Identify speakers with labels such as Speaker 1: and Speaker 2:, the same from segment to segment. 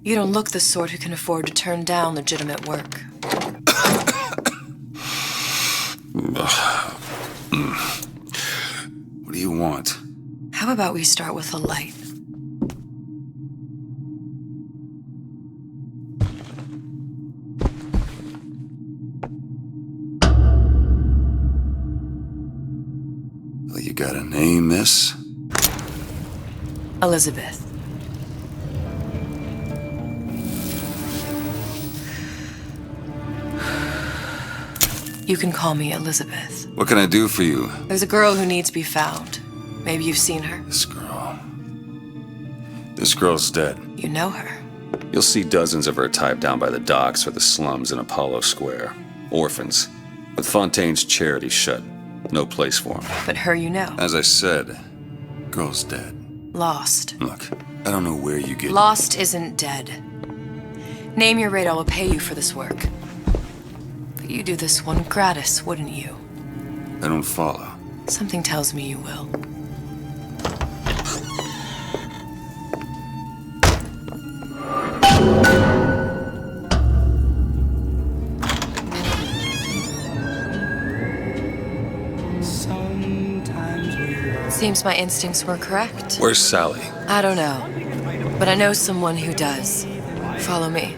Speaker 1: You don't look the sort who can afford to turn down legitimate work.
Speaker 2: What do you want?
Speaker 1: How about we start with a light?
Speaker 2: Well, you got a name, miss?
Speaker 1: Elizabeth. You can call me Elizabeth.
Speaker 2: What can I do for you?
Speaker 1: There's a girl who needs to be found. Maybe you've seen her.
Speaker 2: This girl. This girl's dead.
Speaker 1: You know her.
Speaker 3: You'll see dozens of her tied down by the docks or the slums in Apollo Square. Orphans. With Fontaine's charity shut. No place for them.
Speaker 1: But her you know.
Speaker 2: As I said, girl's dead.
Speaker 1: Lost.
Speaker 2: Look, I don't know where you get...
Speaker 1: Lost isn't dead. Name your rate, I will pay you for this work. But you do this one gratis, wouldn't you?
Speaker 2: I don't follow.
Speaker 1: Something tells me you will. Seems my instincts were correct.
Speaker 3: Where's Sally?
Speaker 1: I don't know, but I know someone who does. Follow me.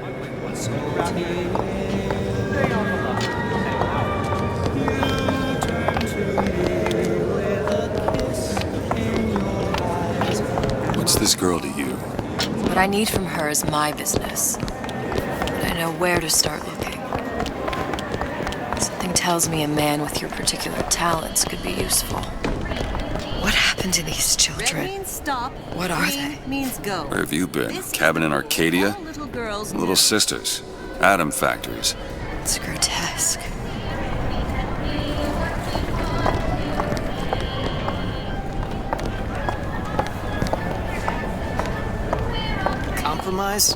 Speaker 2: What's this girl to you?
Speaker 1: What I need from her is my business. But I know where to start looking. Something tells me a man with your particular talents could be useful. What happened to these children?
Speaker 4: Red means stop.
Speaker 1: What are
Speaker 4: Green
Speaker 1: they?
Speaker 4: means go.
Speaker 2: Where have you been?
Speaker 4: This
Speaker 2: Cabin in
Speaker 4: is
Speaker 2: Arcadia?
Speaker 4: all little girls
Speaker 2: Little
Speaker 4: know.
Speaker 2: sisters. Atom factories.
Speaker 1: It's grotesque.
Speaker 5: Compromise?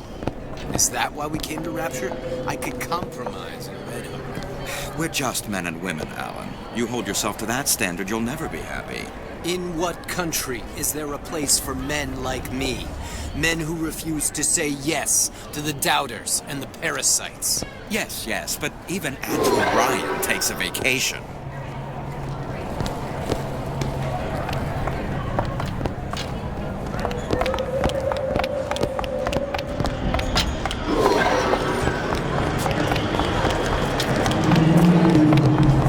Speaker 5: Is that why we came to Rapture? I could compromise in Red Hook.
Speaker 6: We're just men and women, Alan. You hold yourself to that standard, you'll never be happy.
Speaker 5: In what country is there a place for men like me? Men who refuse to say yes to the doubters and the parasites.
Speaker 6: Yes, but even Andrew Ryan takes a vacation.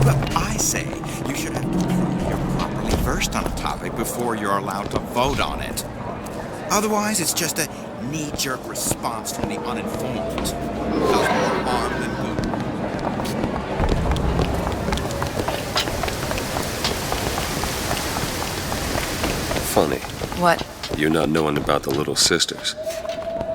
Speaker 6: But I say you should have to prove you're properly versed on a topic before you're allowed to vote on it. Otherwise, it's just a knee-jerk response from the uninformed. Does more harm than good.
Speaker 3: Funny.
Speaker 1: What?
Speaker 3: You not knowing about the little sisters.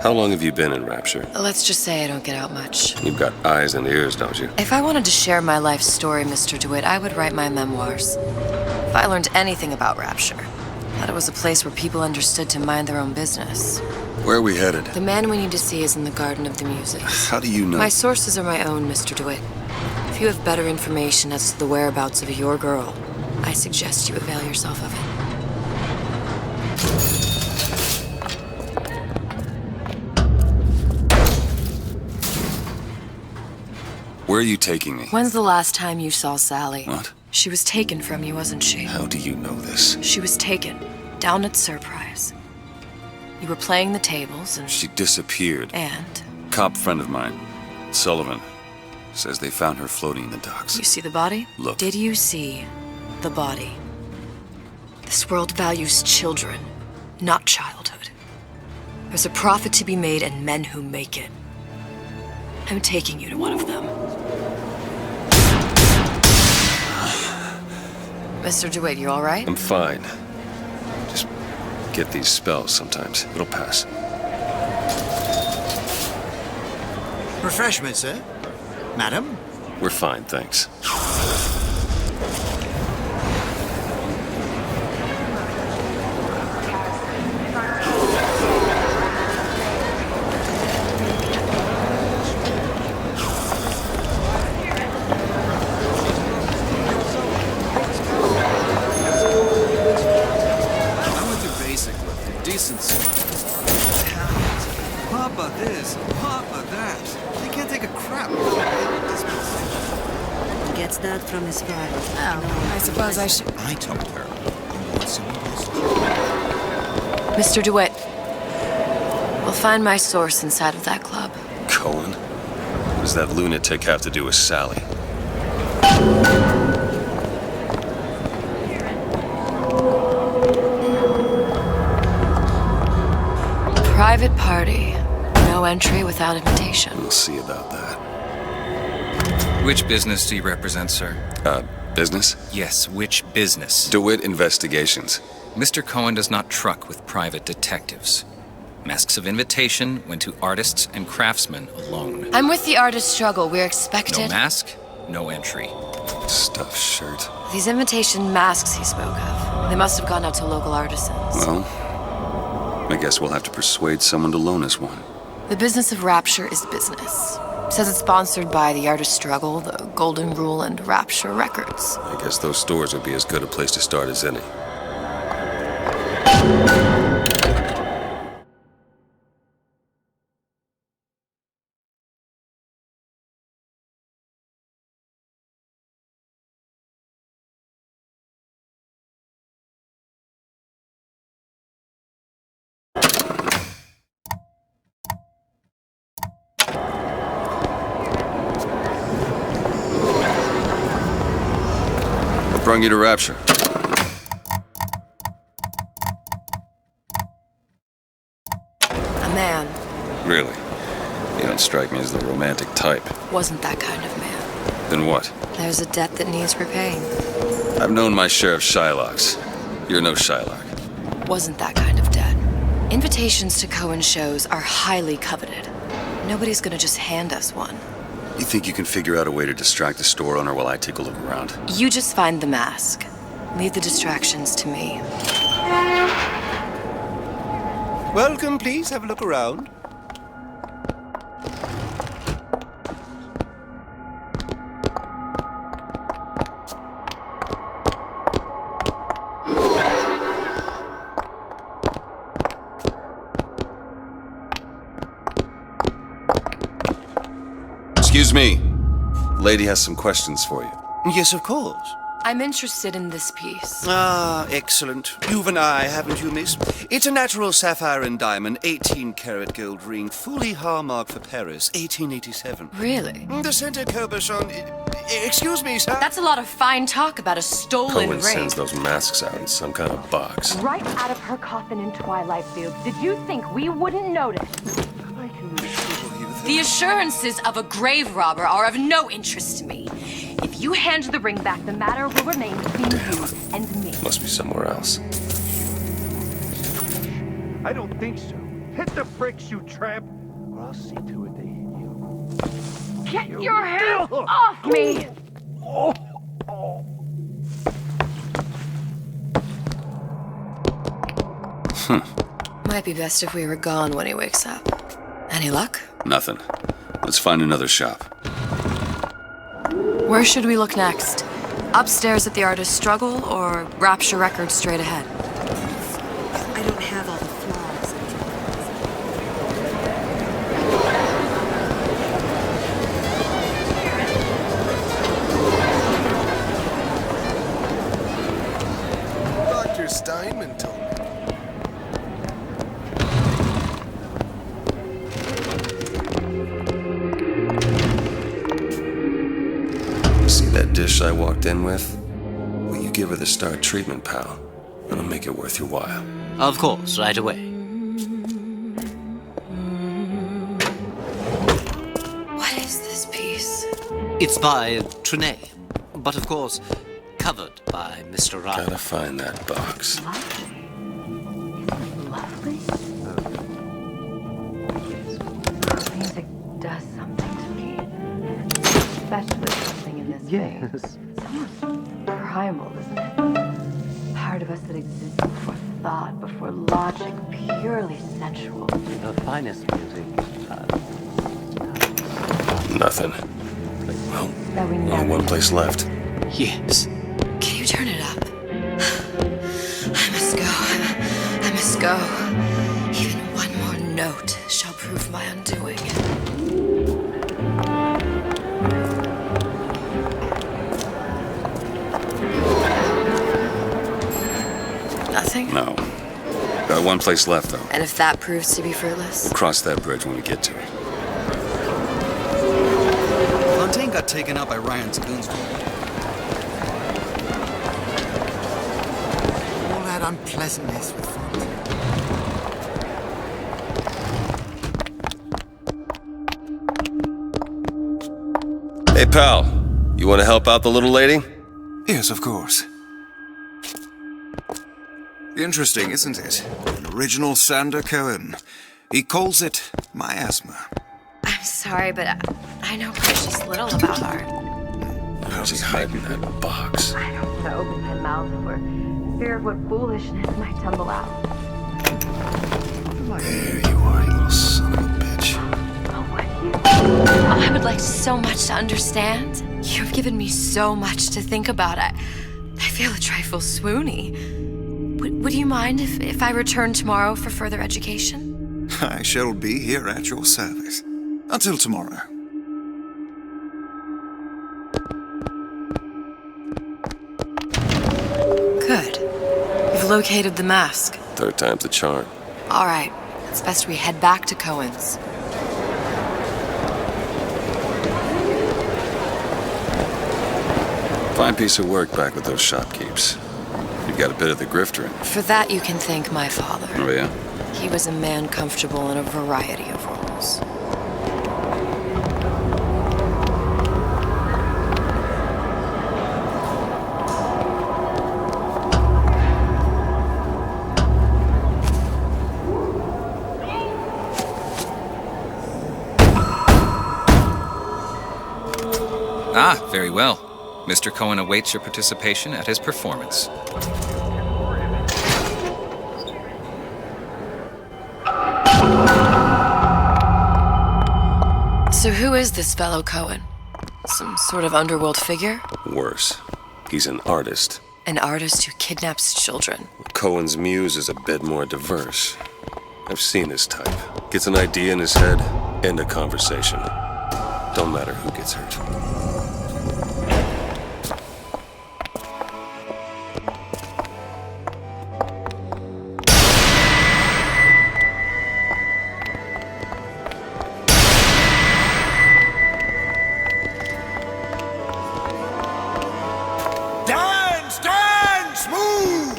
Speaker 3: How long have you been in Rapture?
Speaker 1: Let's just say I don't get out much.
Speaker 3: You've got eyes and ears, don't you?
Speaker 1: If I wanted to share my life story, Mr. DeWitt, I would write my memoirs. If I learned anything about Rapture, that it was a place where people understood to mind their own business.
Speaker 2: Where are we headed?
Speaker 1: The man we need to see is in the Garden of the Muses.
Speaker 2: How do you know?
Speaker 1: My sources are my own, Mr. DeWitt. If you have better information as to the whereabouts of your girl, I suggest you avail yourself of it.
Speaker 2: Where are you taking me?
Speaker 1: When's the last time you saw Sally?
Speaker 2: What?
Speaker 1: She was taken from you, wasn't she?
Speaker 2: How do you know this?
Speaker 1: She was taken, down at Surprise. You were playing the tables and...
Speaker 2: She disappeared.
Speaker 1: And?
Speaker 2: Cop friend of mine, Sullivan, says they found her floating in the docks.
Speaker 1: You see the body?
Speaker 2: Look.
Speaker 1: Did you see the body? This world values children, not childhood. There's a profit to be made and men who make it. I'm taking you to one of them. Mr. DeWitt, you all right?
Speaker 3: I'm fine. Just get these spells sometimes. It'll pass.
Speaker 7: Refreshment, sir? Madam?
Speaker 3: We're fine, thanks.
Speaker 5: I went through basic with decency.
Speaker 6: Papa this, Papa that. They can't take a crap.
Speaker 4: Gets that from his father.
Speaker 1: Oh, I suppose I should...
Speaker 6: I told her. I want someone else.
Speaker 1: Mr. DeWitt, we'll find my source inside of that club.
Speaker 3: Cohen? What does that lunatic have to do with Sally?
Speaker 1: Private party. No entry without invitation.
Speaker 3: We'll see about that.
Speaker 8: Which business do you represent, sir?
Speaker 3: Business?
Speaker 8: Yes, which business?
Speaker 3: DeWitt Investigations.
Speaker 8: Mr. Cohen does not truck with private detectives. Masks of invitation went to artists and craftsmen alone.
Speaker 1: I'm with the artist struggle. We're expected...
Speaker 8: No mask, no entry.
Speaker 3: Stuffed shirt.
Speaker 1: These invitation masks he spoke of. They must have gone out to local artisans.
Speaker 3: Well, I guess we'll have to persuade someone to loan us one.
Speaker 1: The business of Rapture is business. Says it's sponsored by the Artist Struggle, the Golden Rule, and Rapture Records.
Speaker 3: I guess those stores would be as good a place to start as any. What brought you to Rapture?
Speaker 1: A man.
Speaker 3: Really? You don't strike me as the romantic type.
Speaker 1: Wasn't that kind of man.
Speaker 3: Then what?
Speaker 1: There's a debt that needs repaying.
Speaker 3: I've known my share of Shylocks. You're no Shylock.
Speaker 1: Wasn't that kind of debt. Invitations to Cohen shows are highly coveted. Nobody's gonna just hand us one.
Speaker 3: You think you can figure out a way to distract the store owner while I take a look around?
Speaker 1: You just find the mask. Leave the distractions to me.
Speaker 9: Welcome, please. Have a look around.
Speaker 3: Excuse me. Lady has some questions for you.
Speaker 9: Yes, of course.
Speaker 1: I'm interested in this piece.
Speaker 9: Ah, excellent. You've an eye, haven't you, miss? It's a natural sapphire and diamond, 18-karat gold ring, fully hallmarked for Paris, 1887.
Speaker 1: Really?
Speaker 9: The center cabochon... Excuse me, sir.
Speaker 1: That's a lot of fine talk about a stolen
Speaker 3: Cohen
Speaker 1: ring.
Speaker 3: sends those masks out in some kind of box.
Speaker 10: Right out of her coffin in Twilight Fields. Did you think we wouldn't notice?
Speaker 9: I can assure you that...
Speaker 1: The assurances of a grave robber are of no interest to me.
Speaker 10: If you hand the ring back, the matter will remain between you and me.
Speaker 3: Must be somewhere else.
Speaker 11: I don't think so. Hit the bricks, you tramp, or I'll see to it they hit you.
Speaker 10: Get your hands off me!
Speaker 1: Might be best if we were gone when he wakes up. Any luck?
Speaker 3: Nothing. Let's find another shop.
Speaker 1: Where should we look next? Upstairs at the Artist Struggle, or Rapture Records straight ahead?
Speaker 4: I don't have all the flaws.
Speaker 11: Dr. Steinman told me.
Speaker 3: See that dish I walked in with? Will you give her the Star treatment, pal? It'll make it worth your while.
Speaker 5: Of course, right away.
Speaker 1: What is this piece?
Speaker 5: It's by Trenet, but of course, covered by Mr. Ryan.
Speaker 3: Gotta find that box.
Speaker 10: Lovely. Music does something to me. Especially something in this vein. It's almost primal, isn't it? Part of us that exists before thought, before logic, purely sensual.
Speaker 5: The finest music.
Speaker 3: Nothing. Well,
Speaker 10: That we
Speaker 3: only
Speaker 10: never
Speaker 3: one place left.
Speaker 5: Yes.
Speaker 1: Can you turn it up? I must go. I must go. Even one more note shall prove my undoing. Nothing?
Speaker 3: No. Got one place left, though.
Speaker 1: And if that proves to be fruitless?
Speaker 3: We'll cross that bridge when we get to it.
Speaker 12: Fontaine got taken out by Ryan's goons.
Speaker 7: All that unpleasantness with Fontaine.
Speaker 3: Hey, pal. You want to help out the little lady?
Speaker 6: Yes, of course. Interesting, isn't it? An original Sander Cohen. He calls it miasma.
Speaker 1: I'm sorry, but I know precious little about art.
Speaker 3: How's he hiding that box?
Speaker 10: I don't want to open my mouth for fear of what foolishness might tumble out.
Speaker 3: There you are, you little son of a bitch.
Speaker 1: I would like so much to understand. You've given me so much to think about. I feel a trifle swoony. Would you mind if I return tomorrow for further education?
Speaker 6: I shall be here at your service. Until tomorrow.
Speaker 1: Good. You've located the mask.
Speaker 3: Third time's the charm.
Speaker 1: All right. It's best we head back to Cohen's.
Speaker 3: Fine piece of work back with those shopkeepers. You got a bit of the grifter in you.
Speaker 1: For that, you can thank my father.
Speaker 3: Oh, yeah?
Speaker 1: He was a man comfortable in a variety of roles.
Speaker 8: Ah, very well. Mr. Cohen awaits your participation at his performance.
Speaker 1: So who is this fellow Cohen? Some sort of underworld figure?
Speaker 3: Worse. He's an artist.
Speaker 1: An artist who kidnaps children.
Speaker 3: Cohen's muse is a bit more diverse. I've seen this type. Gets an idea in his head, end a conversation. Don't matter who gets hurt.
Speaker 11: Dance, dance, move!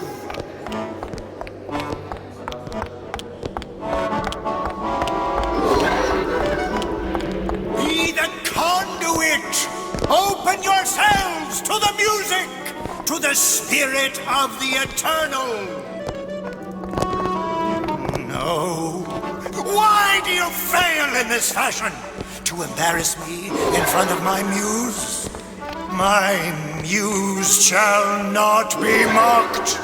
Speaker 11: Be the conduit! Open yourselves to the music, to the spirit of the eternal! No. Why do you fail in this fashion? To embarrass me in front of my muse? My muse shall not be mocked.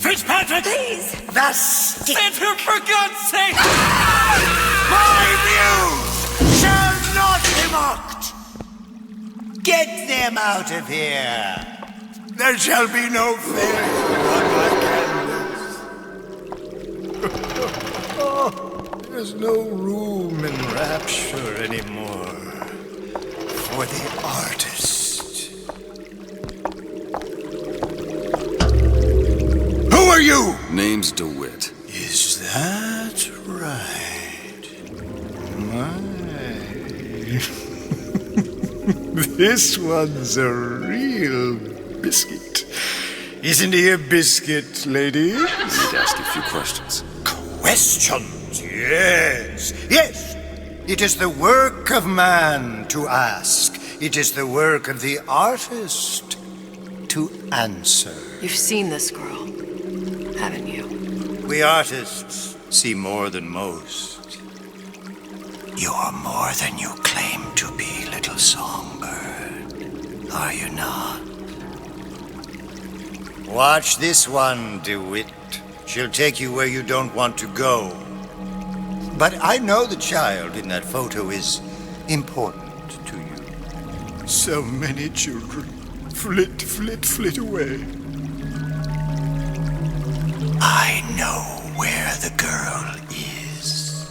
Speaker 11: Fitzpatrick! Please! The stick! Enter, for God's sake! My muse shall not be mocked! Get them out of here! There shall be no failure on my canvas. Oh, there's no room in rapture anymore for the artist. Who are you?
Speaker 3: Name's DeWitt.
Speaker 11: Is that right? My. This one's a real biscuit. Isn't he a biscuit, lady?
Speaker 3: I need to ask you a few questions.
Speaker 11: Questions, yes. Yes. It is the work of man to ask. It is the work of the artist to answer.
Speaker 1: You've seen this girl, haven't you?
Speaker 11: We artists see more than most. You're more than you claim to be, little songbird. Are you not? Watch this one, DeWitt. She'll take you where you don't want to go. But I know the child in that photo is important to you. So many children flit, flit, flit away. I know where the girl is.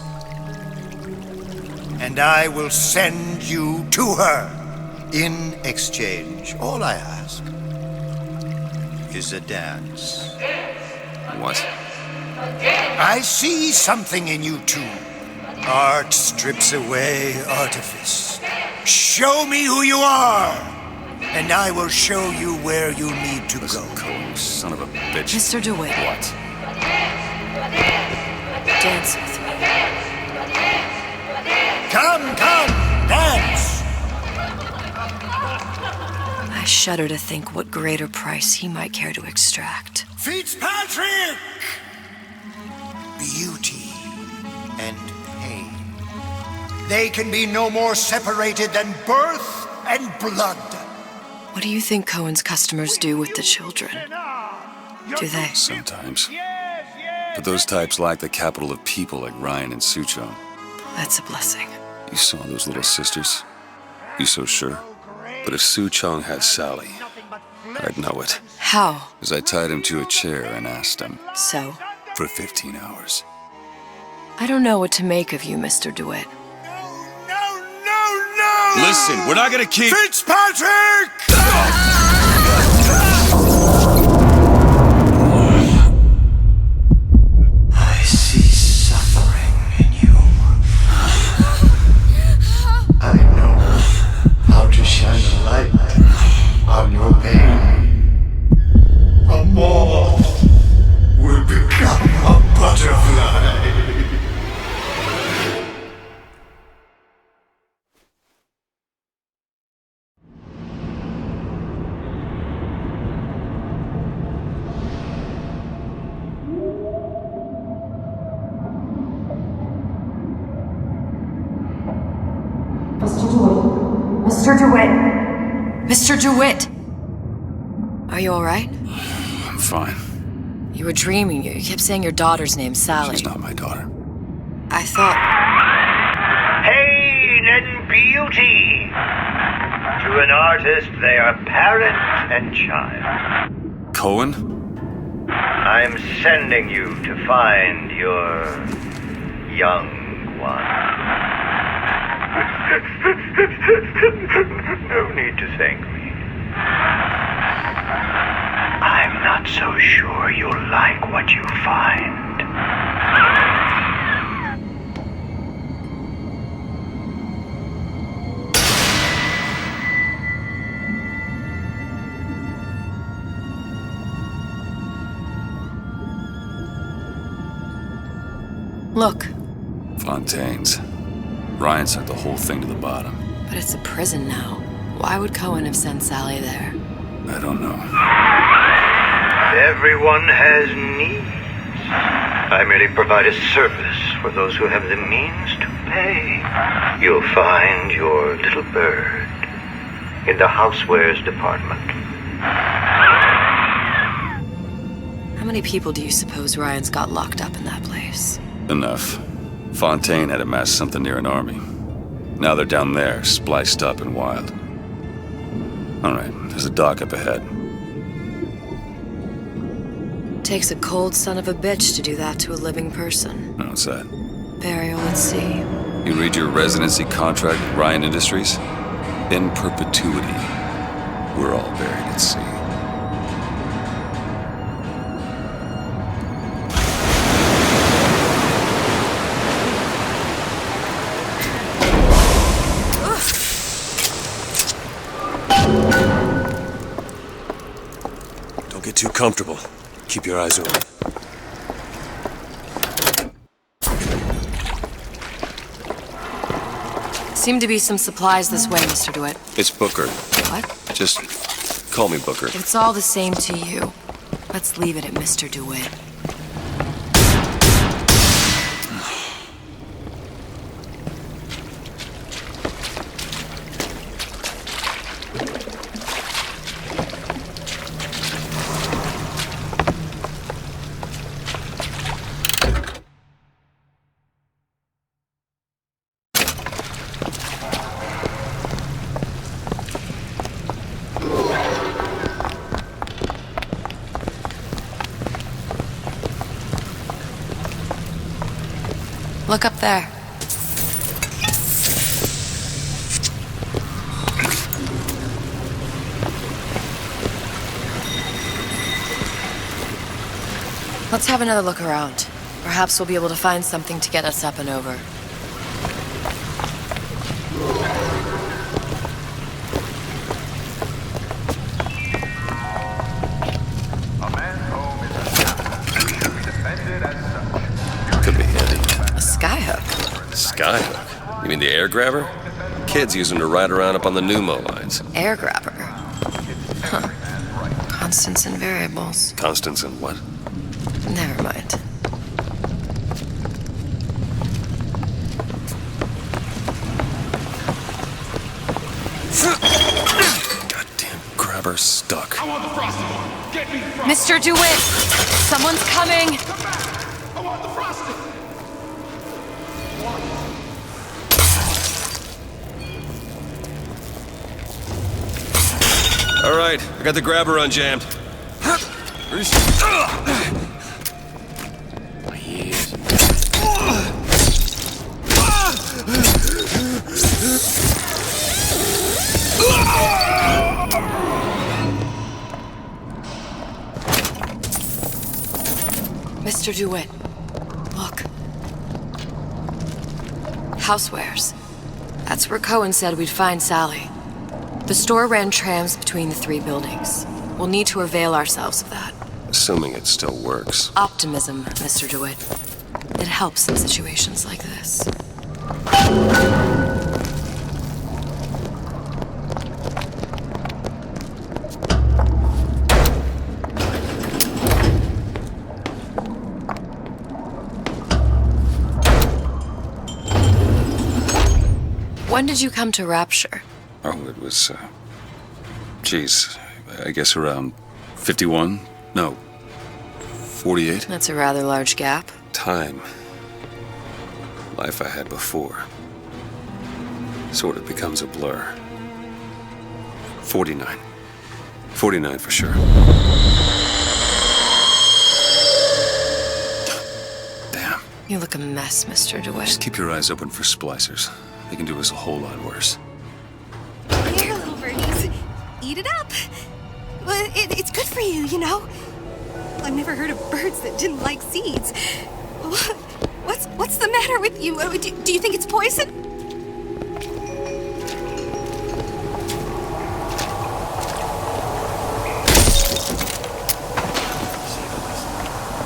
Speaker 11: and I will send you to her. In exchange, all I ask is a dance.
Speaker 3: What?
Speaker 11: I see something in you two. Art strips away artifice. Show me who you are, and I will show you where you need to
Speaker 3: Listen,
Speaker 11: go.
Speaker 3: Cohen, son of a bitch.
Speaker 1: Mr. DeWitt.
Speaker 3: What?
Speaker 1: Dance with me.
Speaker 11: Come, dance!
Speaker 1: I shudder to think what greater price he might care to extract.
Speaker 11: Fitzpatrick! Beauty and pain. They can be no more separated than birth and blood.
Speaker 1: What do you think Cohen's customers do with the children? Do they?
Speaker 2: Sometimes. But those types lack the capital of people like Ryan and Suchong.
Speaker 1: That's a blessing.
Speaker 2: You saw those little sisters? You so sure? But if Suchong had Sally, I'd know it.
Speaker 1: How?
Speaker 2: As I tied him to a chair and asked him.
Speaker 1: So?
Speaker 2: For 15 hours.
Speaker 1: I don't know what to make of you, Mr. DeWitt.
Speaker 11: No!
Speaker 2: Listen, we're not gonna keep...
Speaker 11: Fitzpatrick! I see suffering in you. I know how to shine a light on your pain. A moth will become a butterfly.
Speaker 1: Mr. DeWitt! Mr. DeWitt! Are you alright?
Speaker 2: I'm fine.
Speaker 1: You were dreaming. You kept saying your daughter's name, Sally.
Speaker 2: She's not my daughter.
Speaker 1: I thought...
Speaker 13: Pain and beauty! To an artist, they are parent and child.
Speaker 2: Cohen?
Speaker 13: I'm sending you to find your young one. No need to thank me. I'm not so sure you'll like what you find.
Speaker 1: Look.
Speaker 2: Fontaine's. Ryan sent the whole thing to the bottom.
Speaker 1: But it's a prison now. Why would Cohen have sent Sally there?
Speaker 2: I don't know.
Speaker 13: Everyone has needs. I merely provide a service for those who have the means to pay. You'll find your little bird in the housewares department.
Speaker 1: How many people do you suppose Ryan's got locked up in that place?
Speaker 2: Enough. Fontaine had amassed something near an army. Now they're down there, spliced up and wild. All right, there's a dock up ahead.
Speaker 1: Takes a cold son of a bitch to do that to a living person.
Speaker 2: What's that?
Speaker 1: Burial at sea.
Speaker 2: You read your residency contract with Ryan Industries? In perpetuity, we're all buried at sea.
Speaker 14: Don't get too comfortable. Keep your eyes open.
Speaker 1: Seem to be some supplies this way, Mr. DeWitt.
Speaker 14: It's Booker.
Speaker 1: What?
Speaker 14: Just call me Booker.
Speaker 1: If it's all the same to you, let's leave it at Mr. DeWitt. Look up there. Let's have another look around. Perhaps we'll be able to find something to get us up and over.
Speaker 14: Could be handy.
Speaker 1: A skyhook?
Speaker 14: Skyhook? You mean the air grabber? Kids use them to ride around up on the pneumo lines.
Speaker 1: Air grabber? Huh. Constants and variables.
Speaker 14: Constants and what?
Speaker 1: Never mind.
Speaker 14: Goddamn grabber stuck.
Speaker 15: I want the frosted one. Get me frosted.
Speaker 1: Mr. DeWitt! Someone's coming!
Speaker 15: Come back. I want the frosted.
Speaker 14: All right, I got the grabber unjammed.
Speaker 1: Mr. DeWitt, look. Housewares. That's where Cohen said we'd find Sally. The store ran trams between the three buildings. We'll need to avail ourselves of that.
Speaker 14: Assuming it still works.
Speaker 1: Optimism, Mr. DeWitt. It helps in situations like this. When did you come to Rapture?
Speaker 2: Oh, it was, geez, I guess around 51? No, 48?
Speaker 1: That's a rather large gap.
Speaker 14: Time. Life I had before. Sort of becomes a blur. 49. 49 for sure.
Speaker 2: Damn.
Speaker 1: You look a mess, Mr. DeWitt.
Speaker 2: Just keep your eyes open for splicers. They can do us a whole lot worse.
Speaker 16: Here, little birdies. Eat it up. Well, it's good for you, you know. I've never heard of birds that didn't like seeds. What's the matter with you? Do you think it's poison?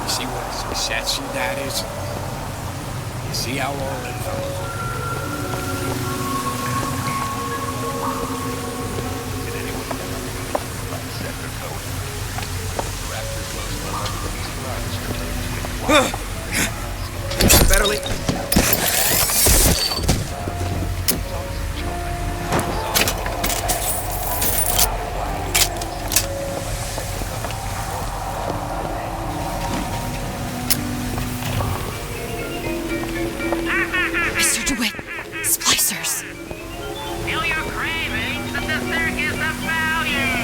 Speaker 11: See what statue that is? You see how old it is?
Speaker 6: Better leave.
Speaker 1: Mr. DeWitt, splicers.
Speaker 17: Feel your cravings at the circus of value.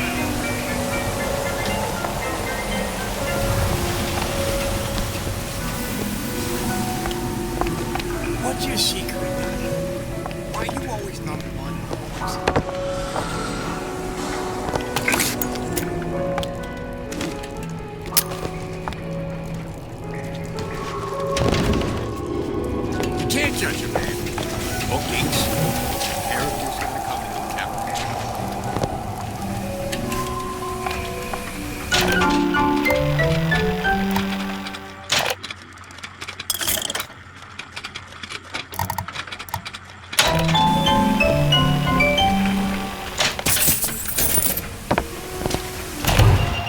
Speaker 11: What's your secret? Why you always number one? You can't judge a man. Bookings. Characters gonna come into town.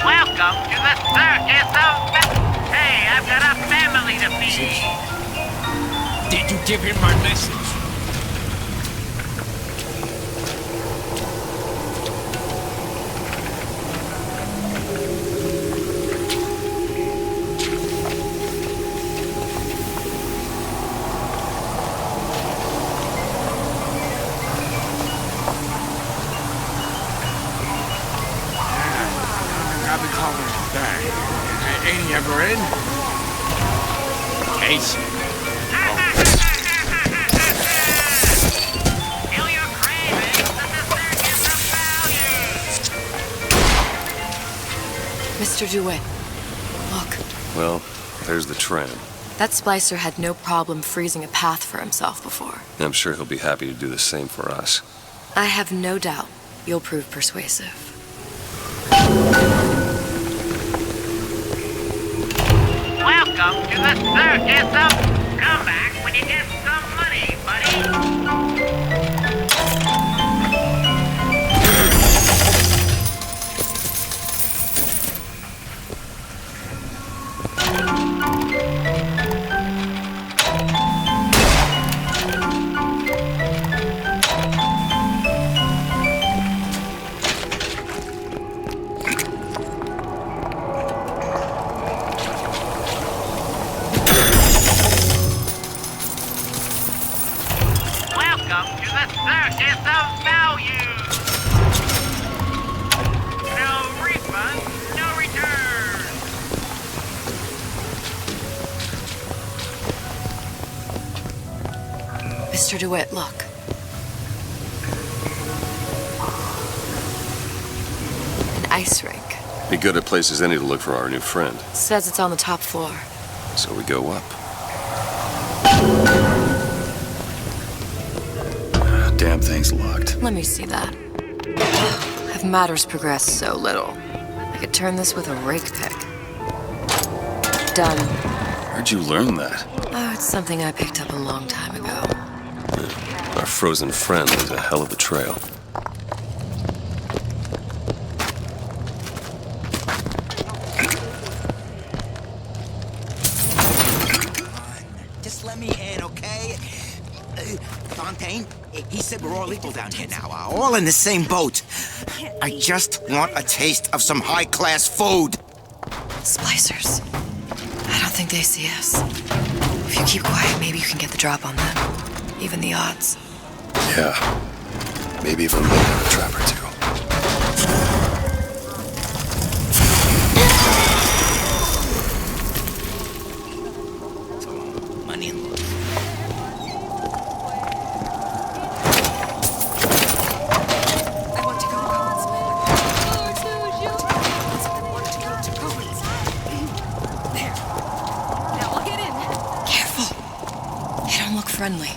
Speaker 17: Welcome to the circus of Hey, I've got a family to feed.
Speaker 11: Did you give him my message? I've been calling all day. Ain't he ever in? Casey.
Speaker 17: Feel your cravings at the circus of value.
Speaker 1: Mr. DeWitt, look.
Speaker 14: Well, There's the tram.
Speaker 1: That splicer had no problem freezing a path for himself before.
Speaker 14: I'm sure he'll be happy to do the same for us.
Speaker 1: I have no doubt you'll prove persuasive.
Speaker 17: Welcome to the circus of... Come back when you get some money, buddy. Welcome to the circus of value. No refund, no return.
Speaker 1: Mr. DeWitt, look. An ice rink.
Speaker 14: Be good at places any to look for our new friend.
Speaker 1: Says it's on the top floor.
Speaker 14: So we go up. Damn thing's locked.
Speaker 1: Let me see that. Have matters progressed so little? I could turn this with a rake pick. Done.
Speaker 14: Where'd you learn that?
Speaker 1: Oh, it's something I picked up a long time ago.
Speaker 14: Our frozen friend was a hell of a trail.
Speaker 6: Just let me in, okay? Fontaine, he said we're all equal down here now, all in the same boat. I just want a taste of some high-class food.
Speaker 1: Splicers. I don't think they see us. If you keep quiet, maybe you can get the drop on them. Even the odds.
Speaker 14: Yeah. Maybe even look at a trap or two.
Speaker 6: Money and love.
Speaker 16: I want to go to Cohen's. Oh, so you. I want to go to Cohen's. There. Now I'll get in.
Speaker 1: Careful. They don't look friendly.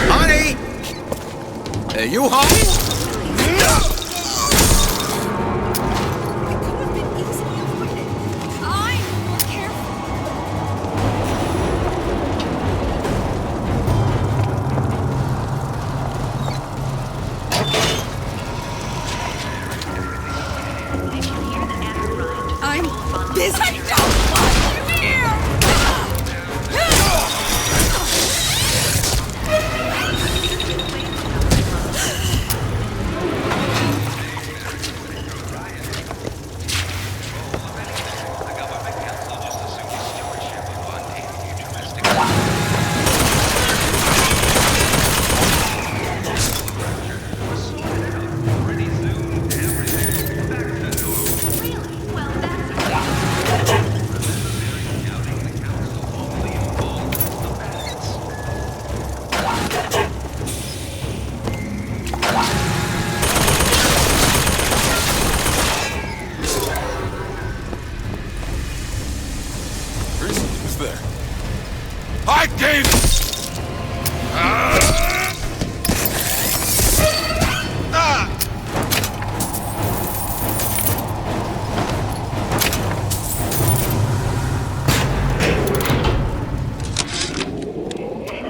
Speaker 6: Honey! Are you home?
Speaker 16: I'm busy. Don't want you here.
Speaker 15: Who's there? I gave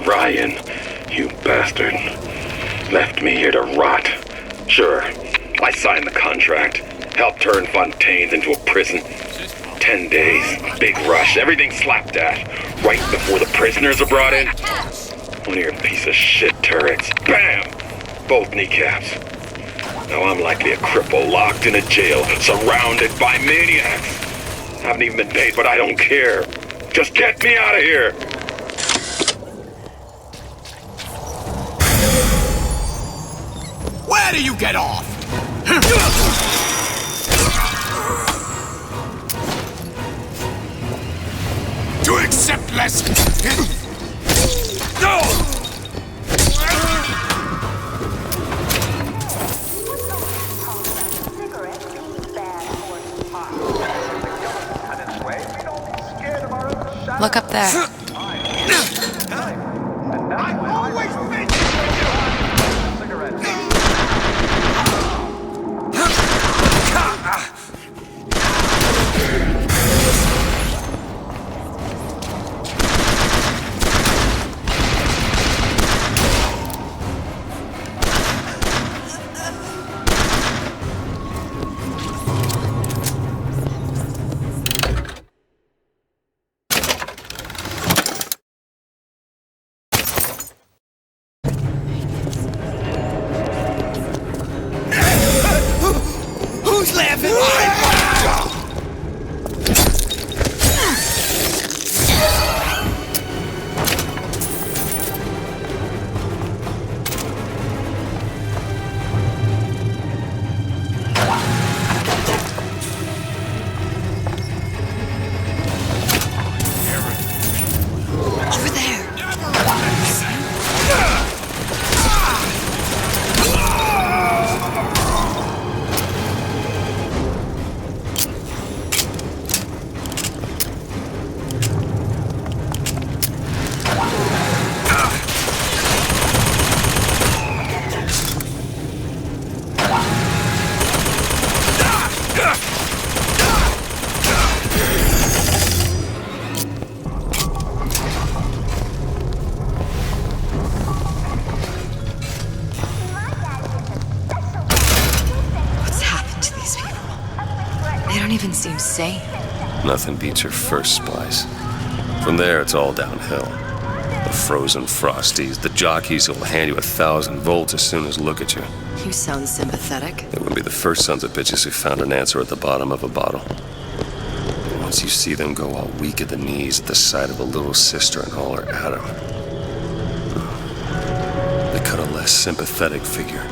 Speaker 18: Ryan, you bastard. Left me here to rot. Sure, I signed the contract. Helped turn Fontaine's into a prison. 10 days, big rush, everything slapped at. Right before the prisoners are brought in. One of your piece of shit turrets. Bam! Both kneecaps. Now I'm likely a cripple locked in a jail, surrounded by maniacs. Haven't even been paid, but I don't care. Just get me out of here!
Speaker 6: Where do you get off?
Speaker 15: to accept less. No!
Speaker 1: Look up there.
Speaker 5: Who's laughing?
Speaker 1: Over there. What's happened to these people? They don't even seem sane.
Speaker 2: Nothing beats your first splice. From there, it's all downhill. The frozen frosties, the jockeys who'll hand you 1,000 volts as soon as look at you.
Speaker 1: You sound sympathetic.
Speaker 2: They wouldn't be the first sons of bitches who found an answer at the bottom of a bottle. Once you see them go all weak at the knees at the sight of a little sister and all her Adam, they cut a less sympathetic figure.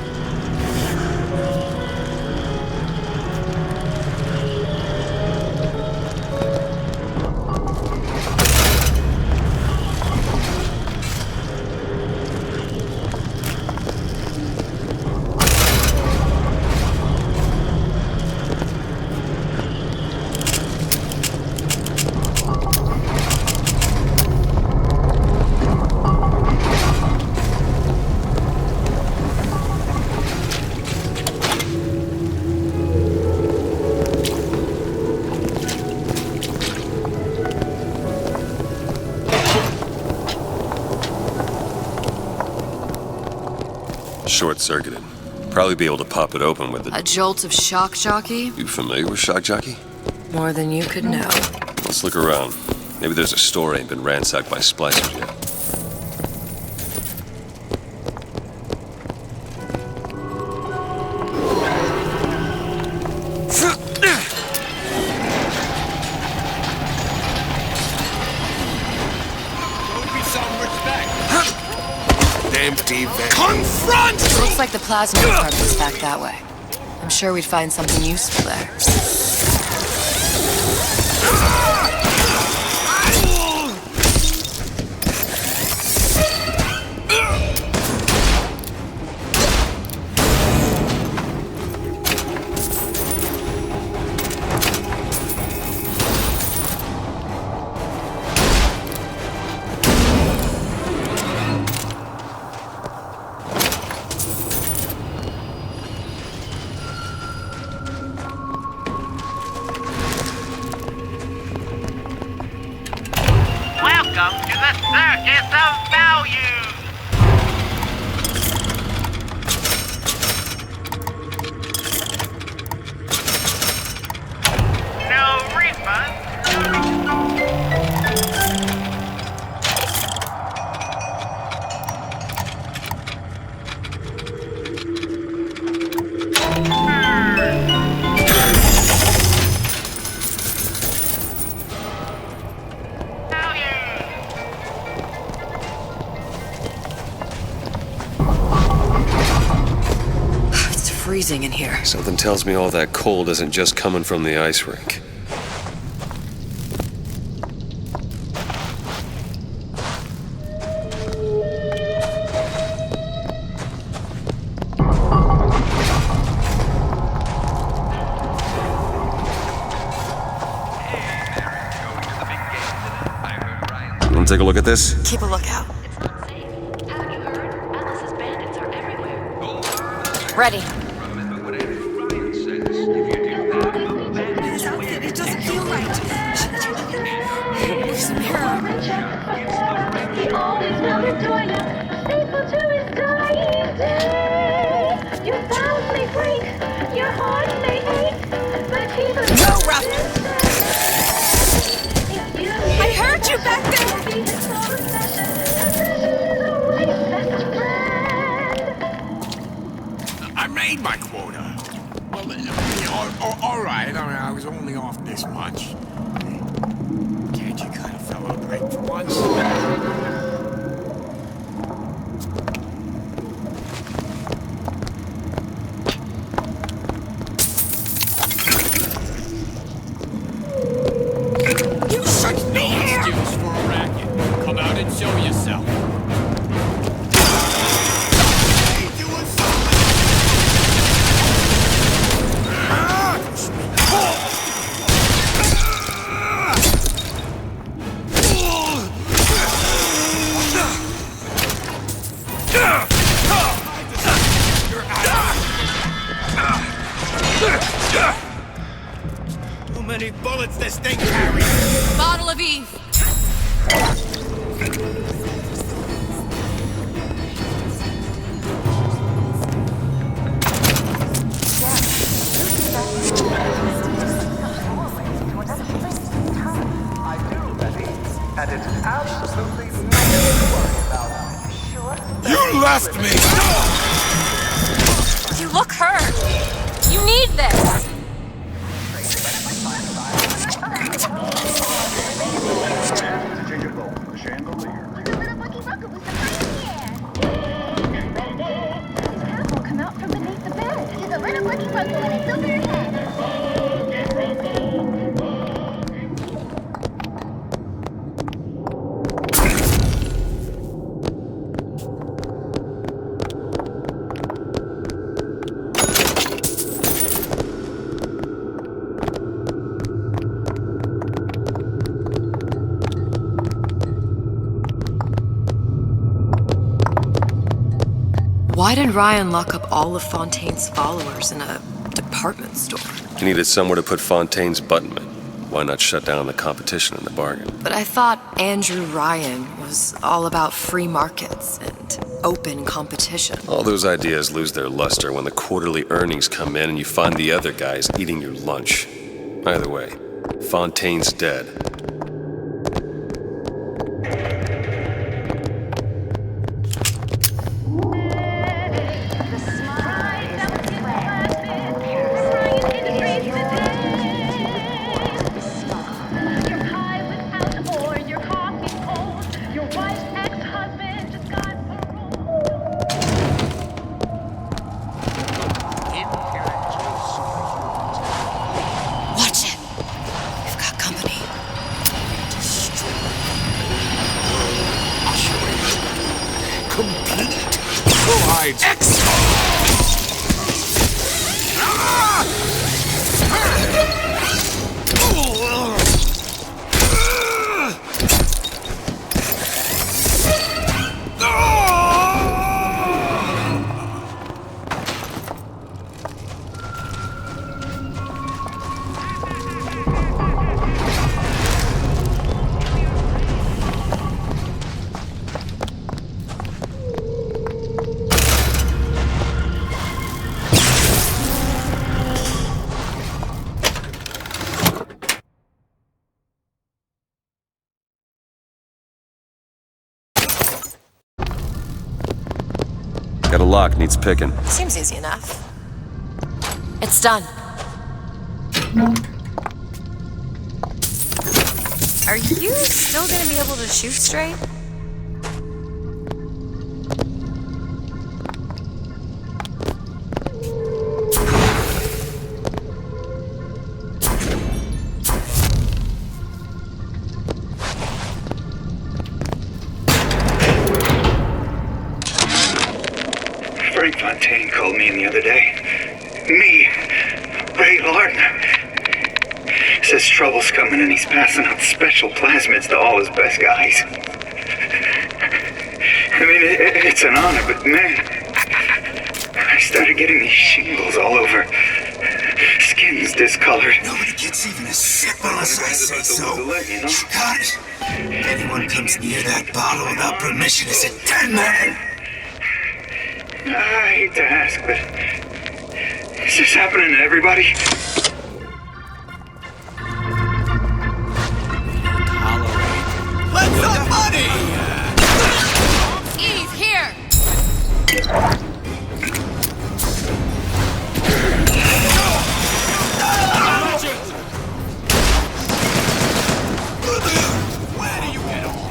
Speaker 2: Short-circuited. Probably be able to pop it open with
Speaker 1: A jolt of shock jockey?
Speaker 2: You familiar with shock jockey?
Speaker 1: More than you could know.
Speaker 2: Let's look around. Maybe there's a store ain't been ransacked by splicers yet.
Speaker 15: Empty van.
Speaker 5: Confront!
Speaker 1: Looks like the plasma department's back that way. I'm sure we'd find something useful there.
Speaker 17: Welcome to the Circus of Value! No refund.
Speaker 1: It's freezing in here.
Speaker 2: Something tells me all that cold isn't just coming from the ice rink.
Speaker 3: Want to take a look at this?
Speaker 1: Keep a lookout. Ready.
Speaker 16: It doesn't feel right. There's a mirror.
Speaker 19: He always will adore you, faithful to his dying day. Your vows may break, your heart may ache, but he will
Speaker 16: I heard you back there.
Speaker 15: I made my quota. Well, all right. I mean, I was only off this much. Can't you cut a fellow a break for once?
Speaker 16: You such
Speaker 15: No excuse for a racket. Come out and show yourself. Too many bullets this thing carries.
Speaker 16: Bottle of Eve.
Speaker 11: And it's absolutely nothing to worry about. Sure?
Speaker 15: You left me!
Speaker 1: You look hurt. You need this.
Speaker 19: Will come out from beneath the bed. He's a little lucky puzzle and it's over your head.
Speaker 1: Why did Ryan lock up all of Fontaine's followers in a department store?
Speaker 3: He needed somewhere to put Fontaine's buttonman. Why not shut down the competition in the bargain?
Speaker 1: But I thought Andrew Ryan was all about free markets and open competition.
Speaker 3: All those ideas lose their luster when the quarterly earnings come in and you find the other guys eating your lunch. Either way, Fontaine's dead. Got a lock, needs picking.
Speaker 1: Seems easy enough. It's done. Are you still gonna be able to shoot straight?
Speaker 18: Frank Fontaine called me in the other day. Me, Ray Larden.
Speaker 20: Says trouble's coming and he's passing out special plasmids to all his best guys. I mean, it's an honor, but man, I started getting these shingles all over. Skin's discolored.
Speaker 11: Nobody gets even a sip unless I say so. You got it. Anyone comes near that bottle without permission is a dead man.
Speaker 20: I hate to ask, but is this happening to everybody?
Speaker 11: Let the money!
Speaker 1: Eve, here!
Speaker 11: Where do you get off?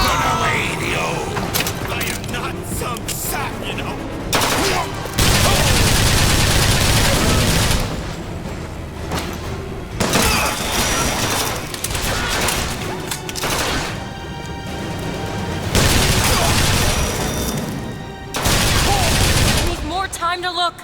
Speaker 11: Run away, Theo! I am not some sap, you know?
Speaker 1: I need more time to look.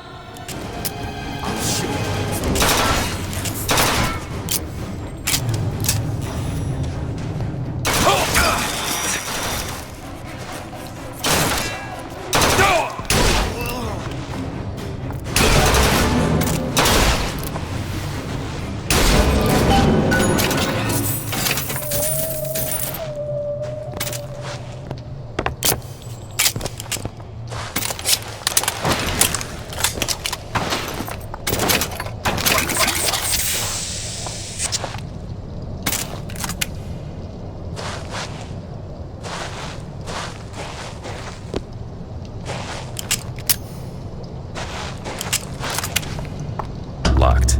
Speaker 2: Locked.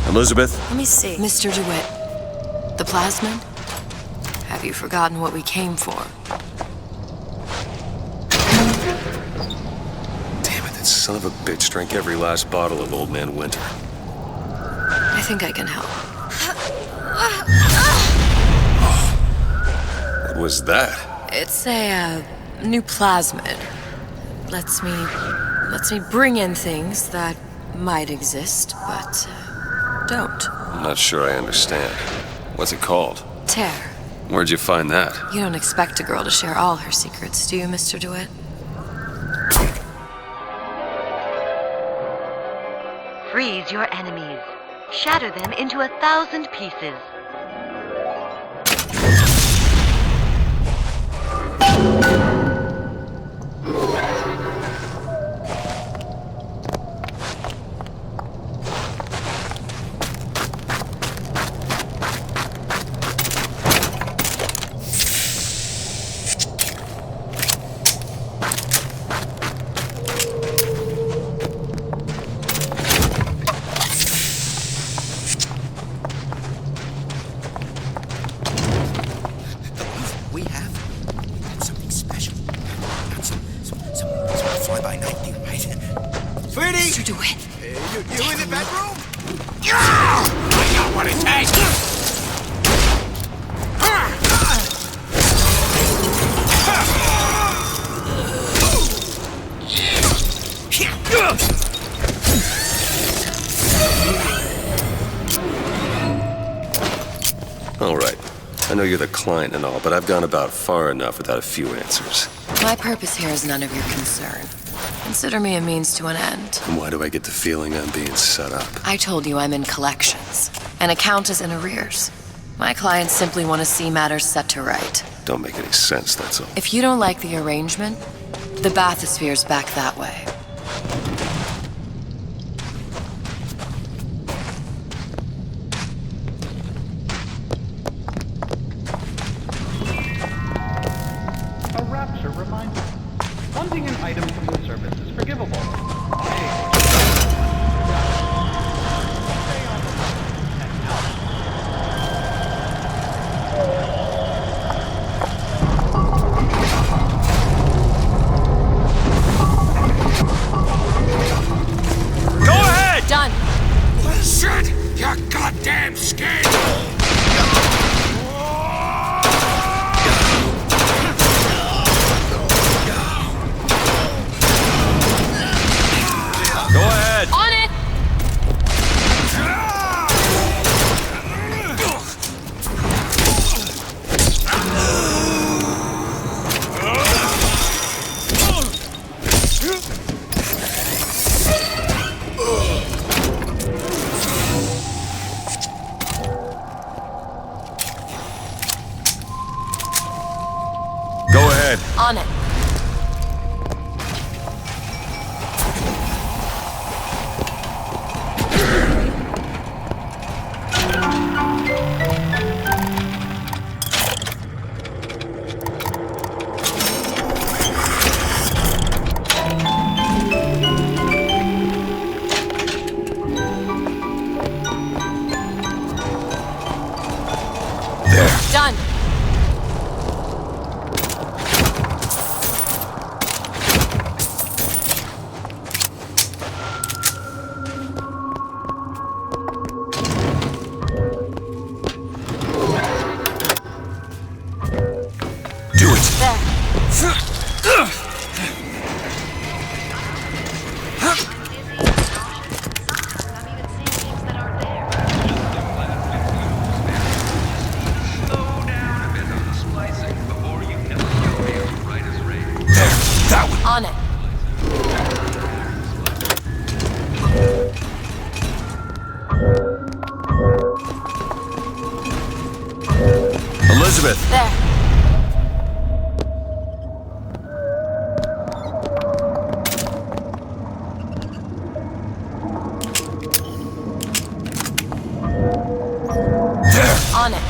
Speaker 2: Elizabeth?
Speaker 1: Let me see. Mr. DeWitt, the plasmid? Have you forgotten what we came for?
Speaker 2: Damn it, that son of a bitch drank every last bottle of Old Man Winter.
Speaker 1: I think I can help.
Speaker 2: What was that?
Speaker 1: It's a new plasmid. Lets me bring in things that might exist, but don't.
Speaker 2: I'm not sure I understand. What's it called?
Speaker 1: Tear.
Speaker 2: Where'd you find that?
Speaker 1: You don't expect a girl to share all her secrets, do you, Mr. DeWitt?
Speaker 21: Freeze your enemies. Shatter them into 1,000 pieces.
Speaker 6: We have something special. Some fly-by-night thing, right?
Speaker 11: Sweetie!
Speaker 1: Mr. DeWitt.
Speaker 11: You in the bedroom? Yeah! I got what it takes!
Speaker 2: All right. I know you're the client and all, but I've gone about far enough without a few answers.
Speaker 1: My purpose here is none of your concern. Consider me a means to an end.
Speaker 2: And why do I get the feeling I'm being set up?
Speaker 1: I told you I'm in collections. An account is in arrears. My clients simply want to see matters set to right.
Speaker 2: Don't make any sense, that's all.
Speaker 1: If you don't like the arrangement, the bathysphere's back that way.
Speaker 22: A rapture reminder. Funding an item from the service is forgivable.
Speaker 11: Go ahead!
Speaker 1: Done.
Speaker 11: Shit! You goddamn scared!
Speaker 1: On it. Done.
Speaker 2: Do it.
Speaker 1: There.
Speaker 2: That one.
Speaker 1: On it.
Speaker 2: Elizabeth.
Speaker 1: There. On it.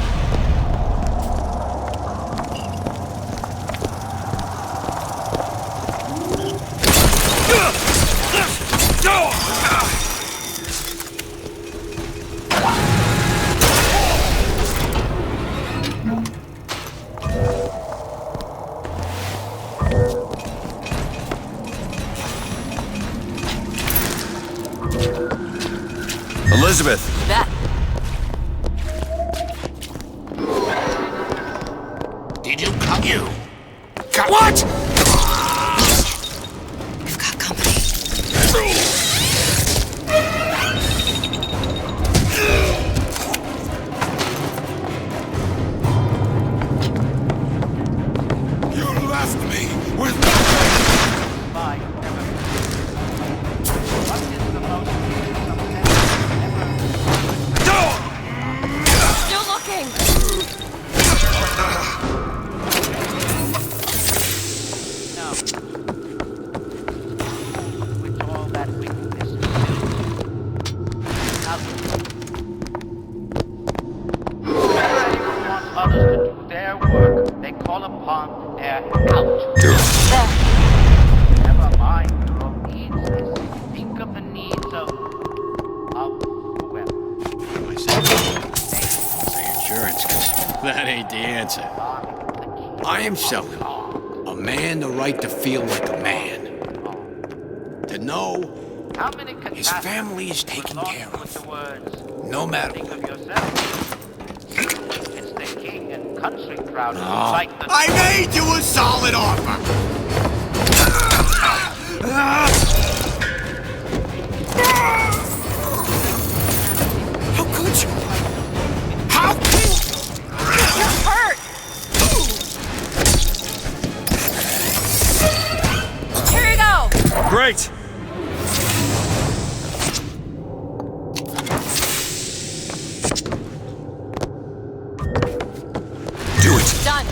Speaker 2: Elizabeth.
Speaker 1: That.
Speaker 11: Did you come? You. What?
Speaker 1: We've got company.
Speaker 15: You left me with
Speaker 1: Still looking.
Speaker 17: Others to do their work, they call upon their out.
Speaker 2: Do it.
Speaker 1: There.
Speaker 17: Never mind your own needs. Think of the needs of whoever.
Speaker 15: say insurance, because that ain't the answer. I am selling a man the right to feel like a man. To know his family is taken care of. No matter
Speaker 17: Think
Speaker 15: what.
Speaker 17: of yourself. It's the king and country crowd who
Speaker 15: No.
Speaker 17: like the...
Speaker 15: I made you a solid offer! How could you? How
Speaker 1: You're hurt. Here you go.
Speaker 2: Great. Do it.
Speaker 1: Done.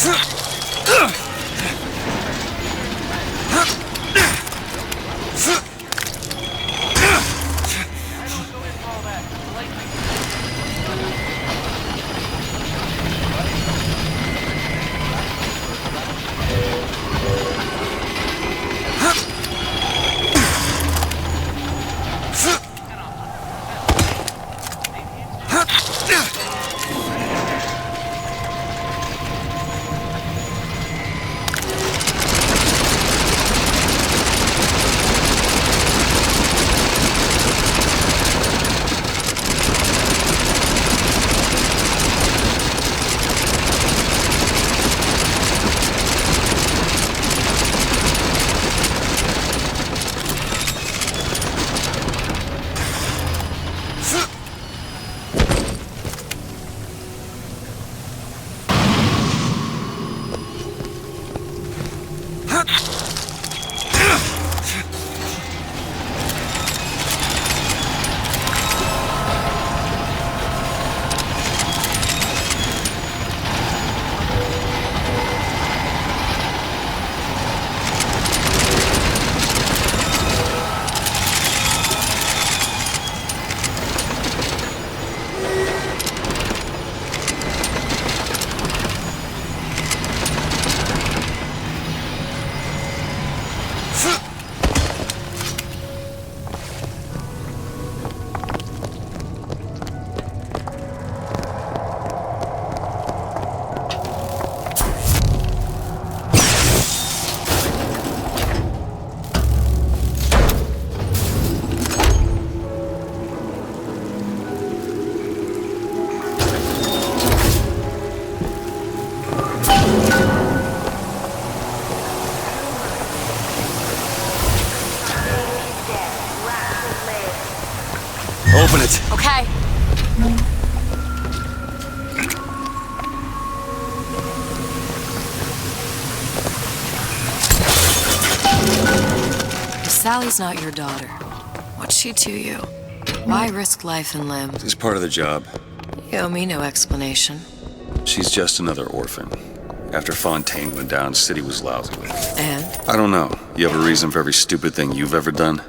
Speaker 2: Huh.
Speaker 3: Open it.
Speaker 1: Okay. If Sally's not your daughter, what's she to you? Why risk life and limb?
Speaker 3: It's part of the job.
Speaker 1: You owe me no explanation.
Speaker 3: She's just another orphan. After Fontaine went down, City was lousy with her.
Speaker 1: And?
Speaker 3: I don't know. You have a reason for every stupid thing you've ever done?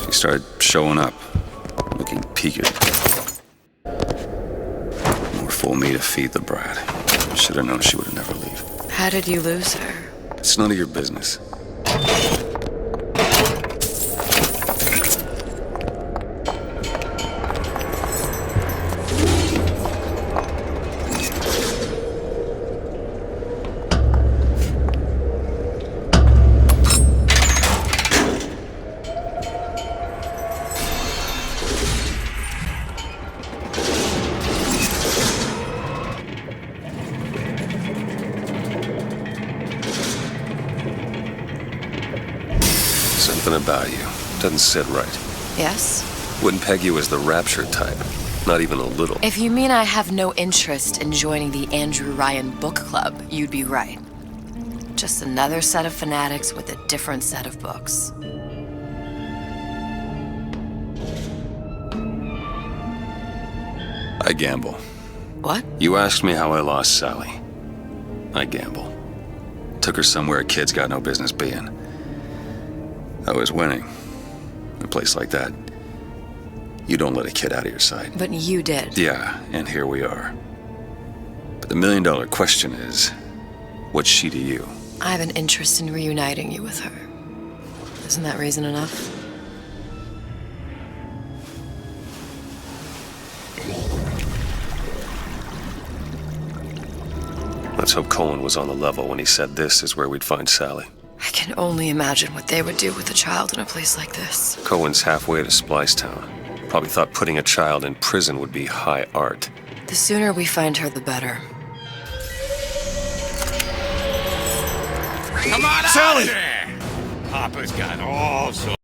Speaker 3: She started showing up, looking peaked. More fool me to feed the brat. Should have known she would never leave.
Speaker 1: How did you lose her?
Speaker 3: It's none of your business. Something about you doesn't sit right.
Speaker 1: Yes?
Speaker 3: Wouldn't peg you as the rapture type. Not even a little.
Speaker 1: If you mean I have no interest in joining the Andrew Ryan book club, you'd be right. Just another set of fanatics with a different set of books.
Speaker 3: I gamble.
Speaker 1: What?
Speaker 3: You asked me how I lost Sally. I gamble. Took her somewhere a kid's got no business being. I was winning. In a place like that, you don't let a kid out of your sight.
Speaker 1: But you did.
Speaker 3: Yeah, and here we are. But the million-dollar question is, what's she to you?
Speaker 1: I have an interest in reuniting you with her. Isn't that reason enough?
Speaker 14: Let's hope Cohen was on the level when he said this is where we'd find Sally.
Speaker 1: I can only imagine what they would do with a child in a place like this.
Speaker 14: Cohen's halfway to Splicetown. Probably thought putting a child in prison would be high art.
Speaker 1: The sooner we find her, the better.
Speaker 15: Come on
Speaker 14: Sally!
Speaker 15: out there! Papa's got all sorts.